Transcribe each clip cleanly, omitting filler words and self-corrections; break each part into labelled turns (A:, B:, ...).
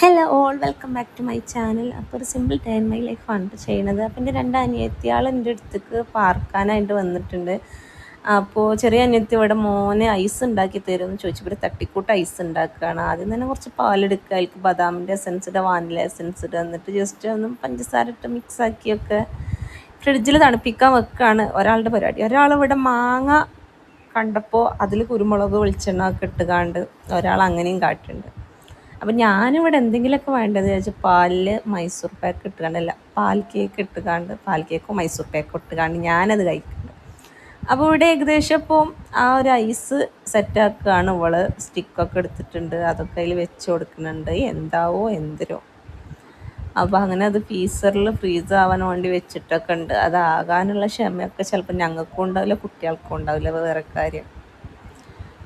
A: Hello all welcome back to my channel. അപ്പോൾ ഒരു simple day in my ലൈഫാണ് ചെയ്യുന്നത്. അപ്പോൾ എൻ്റെ രണ്ട് അനിയത്തിയാൾ എൻ്റെ അടുത്തേക്ക് പാർക്കാനായിട്ട് വന്നിട്ടുണ്ട്. അപ്പോൾ ചെറിയ അനിയത്തി ഇവിടെ മോനെ ഐസ് ഉണ്ടാക്കി തരുമെന്ന് ചോദിച്ചു. ഇവിടെ തട്ടിക്കൂട്ട് ഐസ് ഉണ്ടാക്കുകയാണ്. ആദ്യം തന്നെ കുറച്ച് പാലെടുക്കുക, അതിലേക്ക് ബദാമിൻ്റെ എസൻസ് ഇടുക, വാനില എസൻസ് ഇടുക, എന്നിട്ട് ജസ്റ്റ് ഒന്ന് പഞ്ചസാര ഇട്ട് മിക്സാക്കിയൊക്കെ ഫ്രിഡ്ജിൽ തണുപ്പിക്കാൻ വെക്കുകയാണ് ഒരാളുടെ പരിപാടി. ഒരാളിവിടെ മാങ്ങ കണ്ടപ്പോൾ അതിൽ കുരുമുളക് വെളിച്ചെണ്ണ ഒക്കെ ഇട്ടുകാണ്ട് ഒരാൾ അങ്ങനെയും കാട്ടുന്നുണ്ട്. അപ്പം ഞാനിവിടെ എന്തെങ്കിലുമൊക്കെ വേണ്ടത് ചോദിച്ചാൽ പാലിൽ മൈസൂർ പാക്ക് ഇട്ടുകാണ്ടല്ല, പാൽ കേക്ക് ഇട്ടുകാണ്ട് പാൽ കേക്കോ മൈസൂർ പാക്കോ ഇട്ടുകാണ്ട് ഞാനത് കഴിക്കുന്നുണ്ട്. അപ്പോൾ ഇവിടെ ഏകദേശം ഇപ്പോൾ ആ ഒരു ഐസ് സെറ്റാക്കുകയാണ്. ഇവള് സ്റ്റിക്കൊക്കെ എടുത്തിട്ടുണ്ട്, അതൊക്കെ അതിൽ വെച്ച് കൊടുക്കുന്നുണ്ട്. എന്താവോ എന്തരോ. അപ്പോൾ അങ്ങനെ അത് ഫ്രീസ് ആവാൻ വേണ്ടി വെച്ചിട്ടൊക്കെ ഉണ്ട്. അതാകാനുള്ള ക്ഷമയൊക്കെ ചിലപ്പോൾ ഞങ്ങൾക്കും ഉണ്ടാവില്ല, കുട്ടികൾക്കും ഉണ്ടാവില്ല, വേറെ കാര്യം.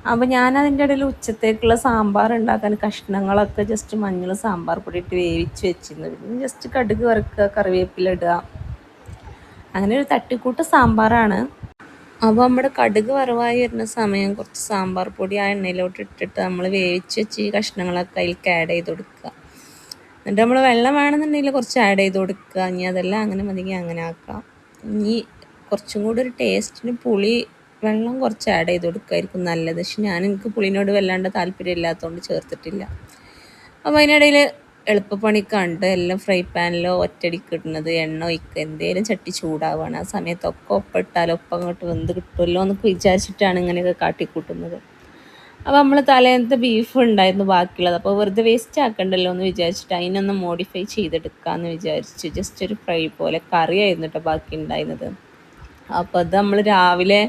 A: അപ്പോൾ ഞാനതിൻ്റെ ഇടയിൽ ഉച്ചത്തേക്കുള്ള സാമ്പാർ ഉണ്ടാക്കാൻ കഷ്ണങ്ങളൊക്കെ ജസ്റ്റ് മഞ്ഞൾ സാമ്പാർ പൊടി ഇട്ട് വേവിച്ച് വെച്ചിരുന്നു. പിന്നെ ജസ്റ്റ് കടുക് വറുക്കുക, കറിവേപ്പില ഇടുക, അങ്ങനെ ഒരു തട്ടിക്കൂട്ട് സാമ്പാറാണ്. അപ്പോൾ നമ്മുടെ കടുക് വറവായി വരുന്ന സമയം കുറച്ച് സാമ്പാർ പൊടി ആ എണ്ണയിലോട്ട് ഇട്ടിട്ട് നമ്മൾ വേവിച്ച് വെച്ച് ഈ കഷ്ണങ്ങളൊക്കെ അതിലേക്ക് ആഡ് ചെയ്ത് കൊടുക്കുക. എന്നിട്ട് നമ്മൾ വെള്ളം വേണമെന്നുണ്ടെങ്കിൽ കുറച്ച് ആഡ് ചെയ്ത് കൊടുക്കുക. ഇനി അതെല്ലാം അങ്ങനെ മതിയെങ്കിൽ അങ്ങനെ ആക്കാം. ഇനി കുറച്ചും കൂടി ഒരു ടേസ്റ്റിന് പുളി വെള്ളം കുറച്ച് ആഡ് ചെയ്ത് കൊടുക്കുമായിരിക്കും നല്ലത്. പക്ഷെ എനിക്ക് പുളിനോട് വല്ലാണ്ട് താല്പര്യമില്ലാത്തതുകൊണ്ട് ചേർത്തിട്ടില്ല. അപ്പോൾ അതിനിടയിൽ എളുപ്പപ്പണിക്കുണ്ട് എല്ലാം ഫ്രൈ പാനിലോ ഒറ്റടിക്ക് ഇടുന്നത്, എണ്ണ ഒഴിക്കുക, എന്തെങ്കിലും ചട്ടി ചൂടാവുകയാണ്. ആ സമയത്തൊക്കെ ഒപ്പിട്ടാൽ ഒപ്പം അങ്ങോട്ട് വെന്ത് കിട്ടുമല്ലോ എന്നൊക്കെ വിചാരിച്ചിട്ടാണ് ഇങ്ങനെയൊക്കെ കാട്ടിക്കൂട്ടുന്നത്. അപ്പോൾ നമ്മൾ തലേന്നത്തെ ബീഫ് ഉണ്ടായിരുന്നു ബാക്കിയുള്ളത്, അപ്പോൾ വെറുതെ വേസ്റ്റ് ആക്കണ്ടല്ലോ എന്ന് വിചാരിച്ചിട്ട് അതിനൊന്ന് മോഡിഫൈ ചെയ്തെടുക്കാമെന്ന് വിചാരിച്ചു. ജസ്റ്റ് ഒരു ഫ്രൈ പോലെ കറിയായിരുന്നു കേട്ടോ ബാക്കി ഉണ്ടായിരുന്നത്. അപ്പോൾ അത് നമ്മൾ രാവിലെ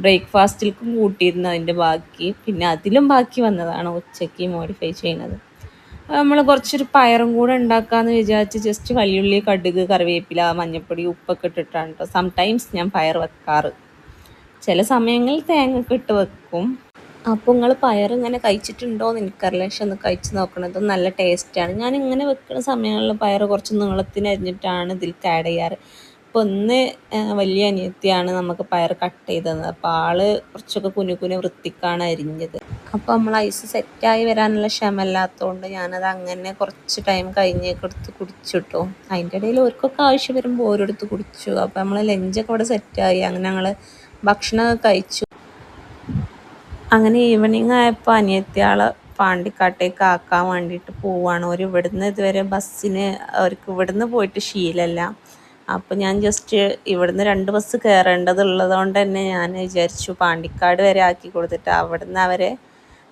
A: ബ്രേക്ക്ഫാസ്റ്റിലേക്കും കൂട്ടിയിരുന്നു അതിൻ്റെ ബാക്കി, പിന്നെ അതിലും ബാക്കി വന്നതാണ് ഉച്ചയ്ക്ക് മോഡിഫൈ ചെയ്യുന്നത്. നമ്മൾ കുറച്ചൊരു പയറും കൂടെ ഉണ്ടാക്കാമെന്ന് വിചാരിച്ച് ജസ്റ്റ് വലിയുള്ളി, കടുക്, കറിവേപ്പില, മഞ്ഞൾപ്പൊടി, ഉപ്പൊക്കെ ഇട്ടിട്ടാണ് കേട്ടോ സംടൈംസ് ഞാൻ പയർ വെക്കാറ്. ചില സമയങ്ങളിൽ തേങ്ങയൊക്കെ ഇട്ട് വെക്കും. അപ്പോൾ നിങ്ങൾ പയർ ഇങ്ങനെ കഴിച്ചിട്ടുണ്ടോ എന്ന് എനിക്കറിയില്ല, പക്ഷെ ഒന്ന് കഴിച്ച് നോക്കണത് നല്ല ടേസ്റ്റാണ്. ഞാനിങ്ങനെ വെക്കുന്ന സമയങ്ങളിൽ പയർ കുറച്ച് നീളത്തിന് അരിഞ്ഞിട്ടാണ് ഇതിലേക്ക് ആഡ് ചെയ്യാറ്. അപ്പോൾ ഒന്ന് വലിയ അനിയത്തിയാണ് നമുക്ക് പയർ കട്ട് ചെയ്ത് തന്നത്. അപ്പോൾ ആള് കുറച്ചൊക്കെ കുനു വൃത്തിക്കാണ് അരിഞ്ഞത്. അപ്പോൾ നമ്മൾ ഐസ് സെറ്റായി വരാനുള്ള ക്ഷമല്ലാത്തതുകൊണ്ട് ഞാനത് അങ്ങനെ കുറച്ച് ടൈം കഴിഞ്ഞേക്ക് എടുത്ത് കുടിച്ചിട്ടു. അതിൻ്റെ ഇടയിൽ ഓർക്കൊക്കെ ആവശ്യം വരുമ്പോൾ ഓരോരുത്ത് കുടിച്ചു. അപ്പോൾ നമ്മൾ ലഞ്ചൊക്കെ ഇവിടെ സെറ്റായി. അങ്ങനെ ഞങ്ങൾ ഭക്ഷണമൊക്കെ കഴിച്ചു. അങ്ങനെ ഈവനിങ് ആയപ്പോൾ അനിയത്തിയാളെ പാണ്ടിക്കാട്ടേക്ക് ആക്കാൻ വേണ്ടിയിട്ട് പോവുകയാണ്. ഒരു ഇവിടുന്ന് ഇതുവരെ ബസ്സിന് അവർക്ക് ഇവിടുന്ന് പോയിട്ട് ശീലമല്ല. അപ്പോൾ ഞാൻ ജസ്റ്റ് ഇവിടുന്ന് 2 ബസ് കയറേണ്ടതുള്ളത് കൊണ്ട് തന്നെ ഞാൻ വിചാരിച്ചു പാണ്ടിക്കാട് വരെ ആക്കി കൊടുത്തിട്ട് അവിടുന്ന് അവരെ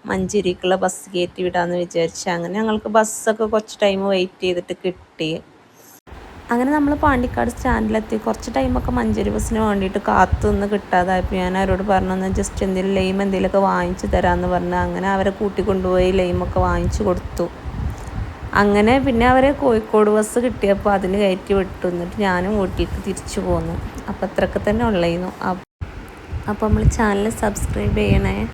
A: മഞ്ചേരിക്കുള്ള ബസ് കയറ്റി വിടാമെന്ന് വിചാരിച്ചു. അങ്ങനെ ഞങ്ങൾക്ക് ബസ്സൊക്കെ കുറച്ച് ടൈം വെയിറ്റ് ചെയ്തിട്ട് കിട്ടി. അങ്ങനെ നമ്മൾ പാണ്ടിക്കാട് സ്റ്റാൻഡിലെത്തി. കുറച്ച് ടൈമൊക്കെ മഞ്ചേരി ബസ്സിന് വേണ്ടിയിട്ട് കാത്തു നിന്ന് കിട്ടാതായപ്പോൾ ഞാൻ അവരോട് പറഞ്ഞു ജസ്റ്റ് എന്തെങ്കിലും ലൈം എന്തെങ്കിലുമൊക്കെ വാങ്ങിച്ച് തരാമെന്ന് പറഞ്ഞു. അങ്ങനെ അവരെ കൂട്ടിക്കൊണ്ടുപോയി ലൈമൊക്കെ വാങ്ങിച്ചു കൊടുത്തു. അങ്ങനെ പിന്നെ അവരെ കോഴിക്കോട് ബസ് കിട്ടിയപ്പോൾ അതിന് കയറ്റി വിട്ടു. എന്നിട്ട് ഞാനും വീട്ടിലേക്ക് തിരിച്ചു പോന്നു. അപ്പോൾ അത്രയൊക്കെ തന്നെ ഉള്ളായിരുന്നു. അപ്പോൾ നമ്മൾ ചാനൽ സബ്സ്ക്രൈബ് ചെയ്യണേ.